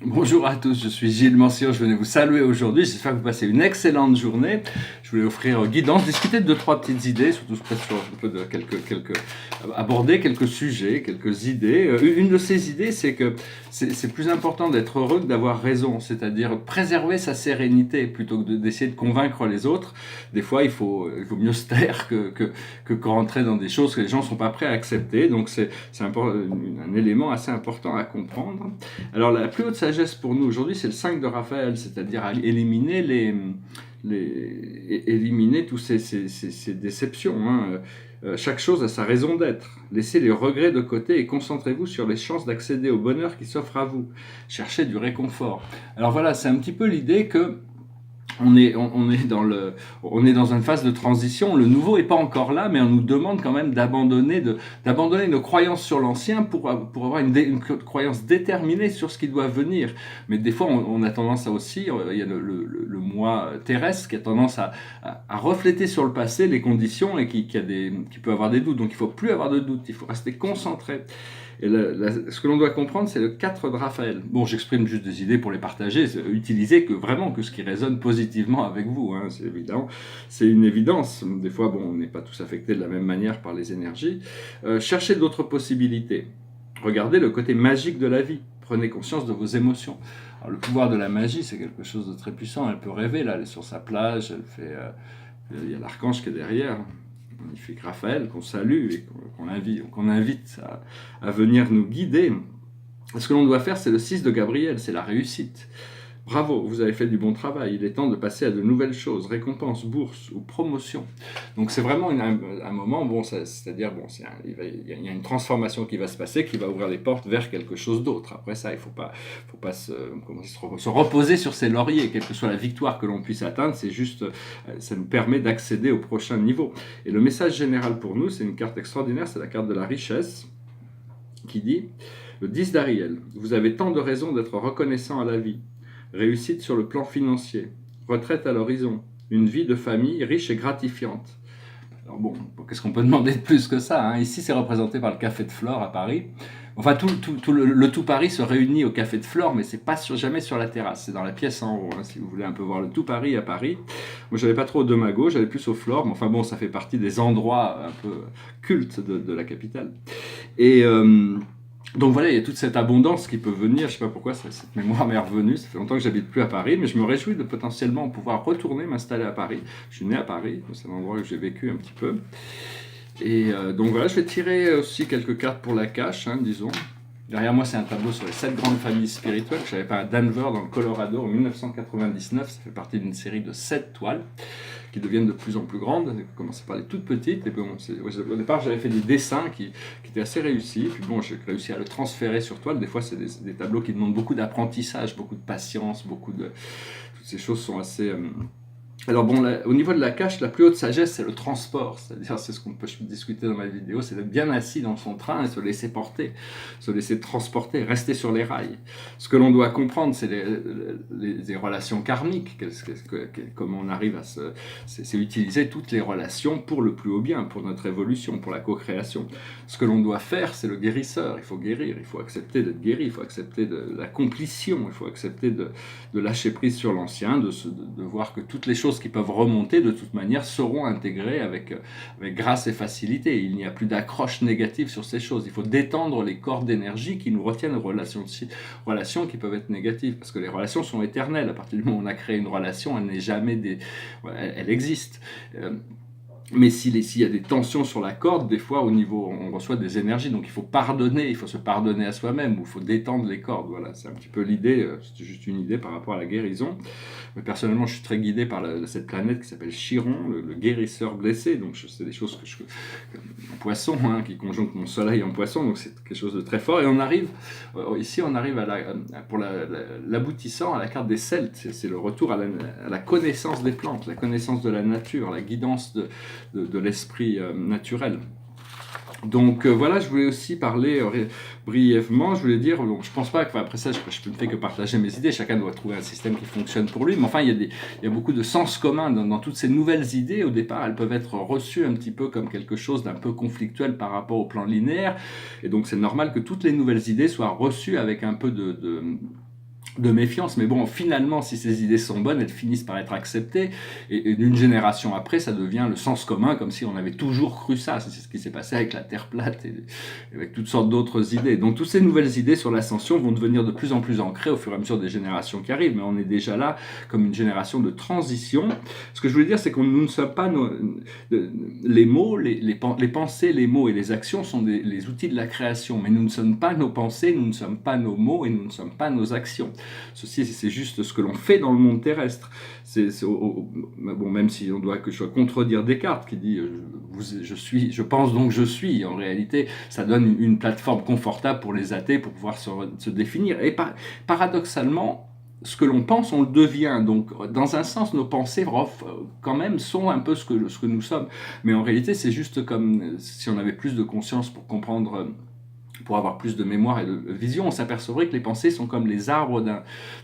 Bonjour à tous, je suis Gilles Manciot, je venais vous saluer aujourd'hui, j'espère que vous passez une excellente journée. Je voulais offrir guidance, discuter de deux, trois petites idées, surtout peut-être sur un peu de aborder quelques sujets, quelques idées. Une de ces idées, c'est que c'est plus important d'être heureux que d'avoir raison, c'est-à-dire préserver sa sérénité plutôt que d'essayer de convaincre les autres. Des fois, il vaut mieux se taire que rentrer dans des choses que les gens ne sont pas prêts à accepter, donc c'est un élément assez important à comprendre. Alors la plus haute sagesse pour nous aujourd'hui, c'est le 5 de Raphaël, c'est-à-dire à éliminer éliminer toutes ces déceptions. Hein. Chaque chose a sa raison d'être. Laissez les regrets de côté et concentrez-vous sur les chances d'accéder au bonheur qui s'offre à vous. Cherchez du réconfort. Alors voilà, c'est un petit peu l'idée que on est dans une phase de transition. Le nouveau est pas encore là, mais on nous demande quand même d'abandonner nos croyances sur l'ancien pour avoir une croyance déterminée sur ce qui doit venir. Mais des fois, on a tendance à aussi, il y a le moi terrestre qui a tendance à refléter sur le passé les conditions et qui peut avoir des doutes. Donc il faut plus avoir de doutes, il faut rester concentré. Et ce que l'on doit comprendre, c'est le 4 de Raphaël. Bon, j'exprime juste des idées pour les partager. Utilisez vraiment que ce qui résonne positivement avec vous. Hein, c'est évident, c'est une évidence. Des fois, bon, on n'est pas tous affectés de la même manière par les énergies. Cherchez d'autres possibilités. Regardez le côté magique de la vie. Prenez conscience de vos émotions. Alors, le pouvoir de la magie, c'est quelque chose de très puissant. Elle peut rêver, là, elle est sur sa plage, il y a l'archange qui est derrière, magnifique Raphaël, qu'on salue et qu'on invite à venir nous guider. Ce que l'on doit faire, c'est le 6 de Gabriel, c'est la réussite. Bravo, vous avez fait du bon travail, il est temps de passer à de nouvelles choses, récompense, bourse ou promotion. Donc c'est vraiment un moment, bon, c'est-à-dire, bon, il y a une transformation qui va se passer, qui va ouvrir les portes vers quelque chose d'autre. Après ça, il ne faut pas se reposer sur ses lauriers, quelle que soit la victoire que l'on puisse atteindre, c'est juste, ça nous permet d'accéder au prochain niveau. Et le message général pour nous, c'est une carte extraordinaire, c'est la carte de la richesse, qui dit, le 10 d'Ariel, vous avez tant de raisons d'être reconnaissant à la vie. Réussite sur le plan financier, retraite à l'horizon, une vie de famille riche et gratifiante. Alors bon, qu'est-ce qu'on peut demander de plus que ça, hein? Ici, c'est représenté par le Café de Flore à Paris. Enfin, le tout Paris se réunit au Café de Flore, mais c'est pas jamais sur la terrasse, c'est dans la pièce en haut, hein, si vous voulez un peu voir le tout Paris à Paris. Moi, j'allais pas trop de ma gauche, j'allais plus au Flore, mais enfin bon, ça fait partie des endroits un peu cultes de la capitale. Et donc voilà, il y a toute cette abondance qui peut venir. Je ne sais pas pourquoi cette mémoire m'est revenue. Ça fait longtemps que j'habite plus à Paris, mais je me réjouis de potentiellement pouvoir retourner m'installer à Paris. Je suis né à Paris, c'est un endroit où j'ai vécu un petit peu. Et donc voilà, je vais tirer aussi quelques cartes pour la cache, hein, disons. Derrière moi, c'est un tableau sur les 7 grandes familles spirituelles que j'avais fait à Denver, dans le Colorado, en 1999. Ça fait partie d'une série de 7 toiles qui deviennent de plus en plus grandes. J'ai commencé par les toutes petites. Et bon, au départ, j'avais fait des dessins qui étaient assez réussis. Puis bon, j'ai réussi à le transférer sur toile. Des fois, c'est des tableaux qui demandent beaucoup d'apprentissage, beaucoup de patience, toutes ces choses sont assez... Alors bon, au niveau de la cache, la plus haute sagesse, c'est le transport. C'est-à-dire, c'est ce qu'on peut discuter dans ma vidéo, c'est d'être bien assis dans son train et se laisser porter, se laisser transporter, rester sur les rails. Ce que l'on doit comprendre, c'est les relations karmiques, comment on arrive c'est utiliser toutes les relations pour le plus haut bien, pour notre évolution, pour la co-création. Ce que l'on doit faire, c'est le guérisseur. Il faut guérir, il faut accepter d'être guéri, il faut accepter de la complétion, il faut accepter de lâcher prise sur l'ancien, de voir que toutes les choses qui peuvent remonter, de toute manière, seront intégrées avec grâce et facilité. Il n'y a plus d'accroche négative sur ces choses. Il faut détendre les corps d'énergie qui nous retiennent aux relations qui peuvent être négatives, parce que les relations sont éternelles. À partir du moment où on a créé une relation, elle n'est jamais elle existe. Mais s'il y a des tensions sur la corde, des fois, au niveau, on reçoit des énergies. Donc, il faut pardonner, il faut se pardonner à soi-même, ou il faut détendre les cordes. Voilà, c'est un petit peu l'idée, c'est juste une idée par rapport à la guérison. Mais personnellement, je suis très guidé par cette planète qui s'appelle Chiron, le guérisseur blessé. Donc, c'est des choses en poisson, hein, qui conjonctent mon soleil en poisson. Donc, c'est quelque chose de très fort. Et on arrive, ici, pour l'aboutissant à la carte des Celtes. C'est le retour à la connaissance des plantes, la connaissance de la nature, la guidance de l'esprit naturel. Donc voilà, je voulais aussi parler brièvement, je voulais dire, bon, je pense pas que, après ça, je ne fais que partager mes idées, chacun doit trouver un système qui fonctionne pour lui, mais enfin, il y a beaucoup de sens commun dans toutes ces nouvelles idées. Au départ, elles peuvent être reçues un petit peu comme quelque chose d'un peu conflictuel par rapport au plan linéaire, et donc c'est normal que toutes les nouvelles idées soient reçues avec un peu de méfiance, mais bon, finalement, si ces idées sont bonnes, elles finissent par être acceptées, et d'une génération après, ça devient le sens commun, comme si on avait toujours cru ça. C'est ce qui s'est passé avec la Terre plate, et avec toutes sortes d'autres idées. Donc toutes ces nouvelles idées sur l'ascension vont devenir de plus en plus ancrées au fur et à mesure des générations qui arrivent, mais on est déjà là comme une génération de transition. Ce que je voulais dire, c'est que nous ne sommes pas... les mots, les pensées, les mots et les actions sont les outils de la création, mais nous ne sommes pas nos pensées, nous ne sommes pas nos mots, et nous ne sommes pas nos actions. Ceci, c'est juste ce que l'on fait dans le monde terrestre. Bon, même si on doit que je sois contredire Descartes, qui dit je pense donc je suis. En réalité, ça donne une plateforme confortable pour les athées pour pouvoir se définir. Et paradoxalement, ce que l'on pense, on le devient. Donc, dans un sens, nos pensées, quand même, sont un peu ce que nous sommes. Mais en réalité, c'est juste comme si on avait plus de conscience pour comprendre... pour avoir plus de mémoire et de vision, on s'apercevrait que les pensées sont comme les arbres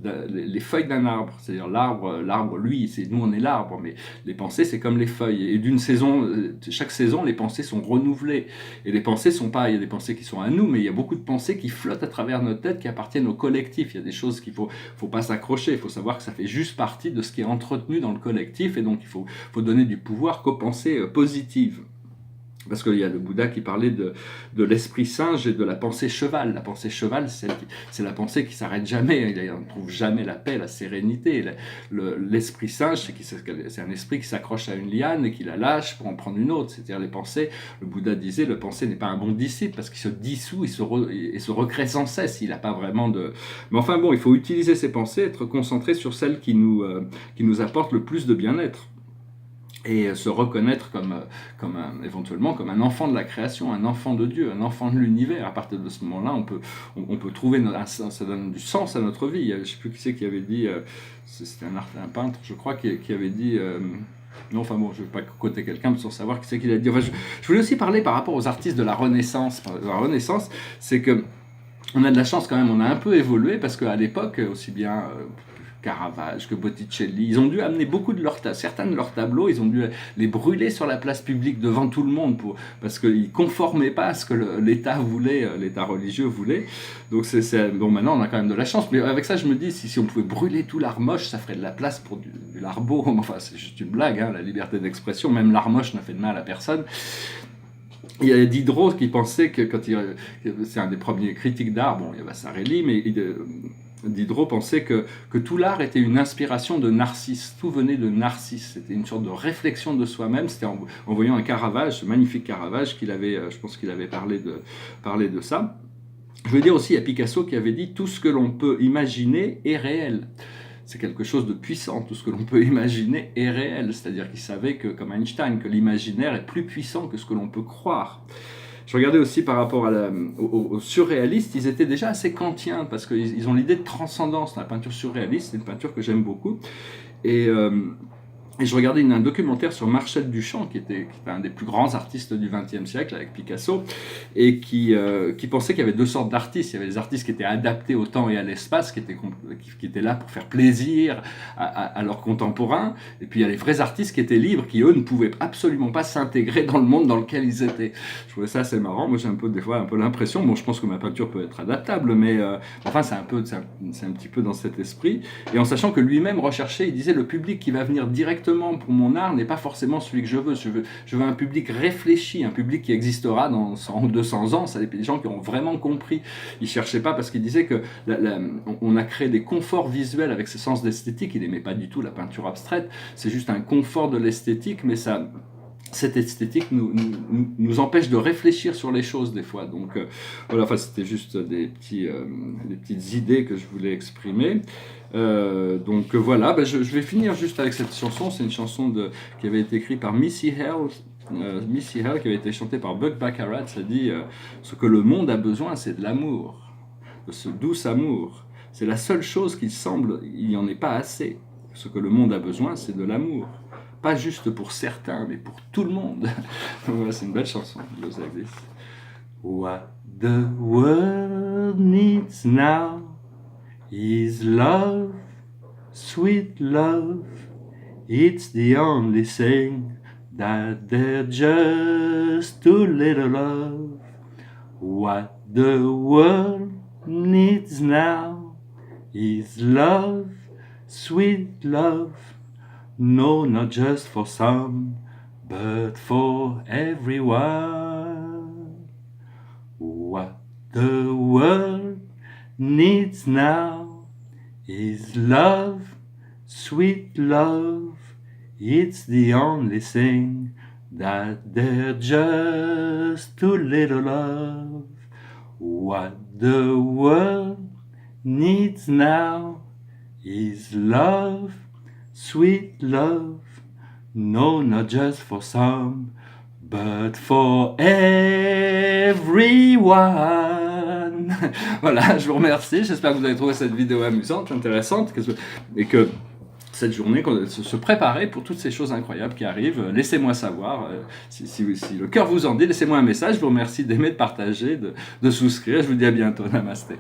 les feuilles d'un arbre. C'est-à-dire l'arbre, lui, nous on est l'arbre, mais les pensées c'est comme les feuilles. Et d'une saison, chaque saison, les pensées sont renouvelées. Et les pensées sont pas, il y a des pensées qui sont à nous, mais il y a beaucoup de pensées qui flottent à travers notre tête, qui appartiennent au collectif. Il y a des choses qu'il faut pas s'accrocher. Il faut savoir que ça fait juste partie de ce qui est entretenu dans le collectif, et donc il faut donner du pouvoir qu'aux pensées positives. Parce qu'il y a le Bouddha qui parlait de l'esprit singe et de la pensée cheval. La pensée cheval, c'est la pensée qui s'arrête jamais. On ne trouve jamais la paix, la sérénité. L'esprit singe, c'est un esprit qui s'accroche à une liane et qui la lâche pour en prendre une autre. C'est-à-dire les pensées, le Bouddha disait, le pensée n'est pas un bon disciple parce qu'il se dissout et se recrée sans cesse. Il n'a pas vraiment de... Mais enfin bon, il faut utiliser ces pensées, être concentré sur celles qui nous apportent le plus de bien-être. Et se reconnaître éventuellement comme un enfant de la création, un enfant de Dieu, un enfant de l'univers. À partir de ce moment-là, on peut trouver, ça donne du sens à notre vie. Je ne sais plus qui c'est qui avait dit, c'était un peintre, je crois, qui avait dit... non, enfin bon, je ne vais pas côté quelqu'un sans savoir qui c'est qu'il a dit. Enfin, je voulais aussi parler par rapport aux artistes de la Renaissance. La Renaissance, c'est que on a de la chance quand même, on a un peu évolué, parce qu'à l'époque, aussi bien... Caravage, que Botticelli, ils ont dû amener beaucoup de certains de leurs tableaux, ils ont dû les brûler sur la place publique devant tout le monde parce qu'ils ne conformaient pas à ce que l'État voulait, l'État religieux voulait. Donc bon, maintenant on a quand même de la chance, mais avec ça je me dis, si on pouvait brûler tout l'art moche, ça ferait de la place pour du l'art beau. Enfin, c'est juste une blague, hein, la liberté d'expression, même l'art moche n'a fait de mal à personne. Il y a Diderot qui pensait que c'est un des premiers critiques d'art, bon il y a Vasarely, mais Diderot pensait que tout l'art était une inspiration de Narcisse, tout venait de Narcisse, c'était une sorte de réflexion de soi-même, c'était en voyant un Caravage, ce magnifique Caravage qu'il avait, je pense qu'il avait parlé de ça. Je veux dire aussi, il y a Picasso qui avait dit « tout ce que l'on peut imaginer est réel ». C'est quelque chose de puissant, tout ce que l'on peut imaginer est réel, c'est-à-dire qu'il savait que, comme Einstein, que l'imaginaire est plus puissant que ce que l'on peut croire. Je regardais aussi par rapport aux surréalistes, ils étaient déjà assez kantiens, parce qu'ils ont l'idée de transcendance. La peinture surréaliste, c'est une peinture que j'aime beaucoup. Et je regardais un documentaire sur Marcel Duchamp, qui était un des plus grands artistes du XXe siècle, avec Picasso, et qui pensait qu'il y avait deux sortes d'artistes. Il y avait les artistes qui étaient adaptés au temps et à l'espace, qui étaient là pour faire plaisir à leurs contemporains, et puis il y a les vrais artistes qui étaient libres, qui eux ne pouvaient absolument pas s'intégrer dans le monde dans lequel ils étaient. Je trouvais ça assez marrant. Moi j'ai des fois un peu l'impression, bon je pense que ma peinture peut être adaptable, mais enfin c'est un petit peu dans cet esprit, et en sachant que lui-même recherchait, il disait le public qui va venir directement pour mon art n'est pas forcément celui que je veux. Je veux un public réfléchi, un public qui existera dans 100 ou 200 ans. Ça des gens qui ont vraiment compris. Il ne cherchait pas, parce qu'il disait que on a créé des conforts visuels avec ce sens d'esthétique. Il n'aimait pas du tout la peinture abstraite. C'est juste un confort de l'esthétique, mais cette esthétique nous empêche de réfléchir sur les choses des fois. Donc voilà, enfin, c'était juste des petites idées que je voulais exprimer. Donc voilà, je vais finir juste avec cette chanson. C'est une chanson qui avait été écrite par Missy Hell, qui avait été chantée par Buck Baccarat. Ça dit ce que le monde a besoin, c'est de l'amour, de ce doux amour. C'est la seule chose qu'il semble, il n'y en ait pas assez. Ce que le monde a besoin, c'est de l'amour. Pas juste pour certains, mais pour tout le monde. Voilà, c'est une belle chanson. What the world needs now is love, sweet love. It's the only thing that they're just too little of. What the world needs now is love, sweet love. No, not just for some, but for everyone. What the world needs now is love, sweet love. It's the only thing that they're just too little of. What the world needs now is love, sweet love. No, not just for some, but for everyone. Voilà, je vous remercie. J'espère que vous avez trouvé cette vidéo amusante, intéressante, et que cette journée, se préparer pour toutes ces choses incroyables qui arrivent. Laissez-moi savoir, si le cœur vous en dit, laissez-moi un message. Je vous remercie d'aimer, de partager, de souscrire. Je vous dis à bientôt. Namasté.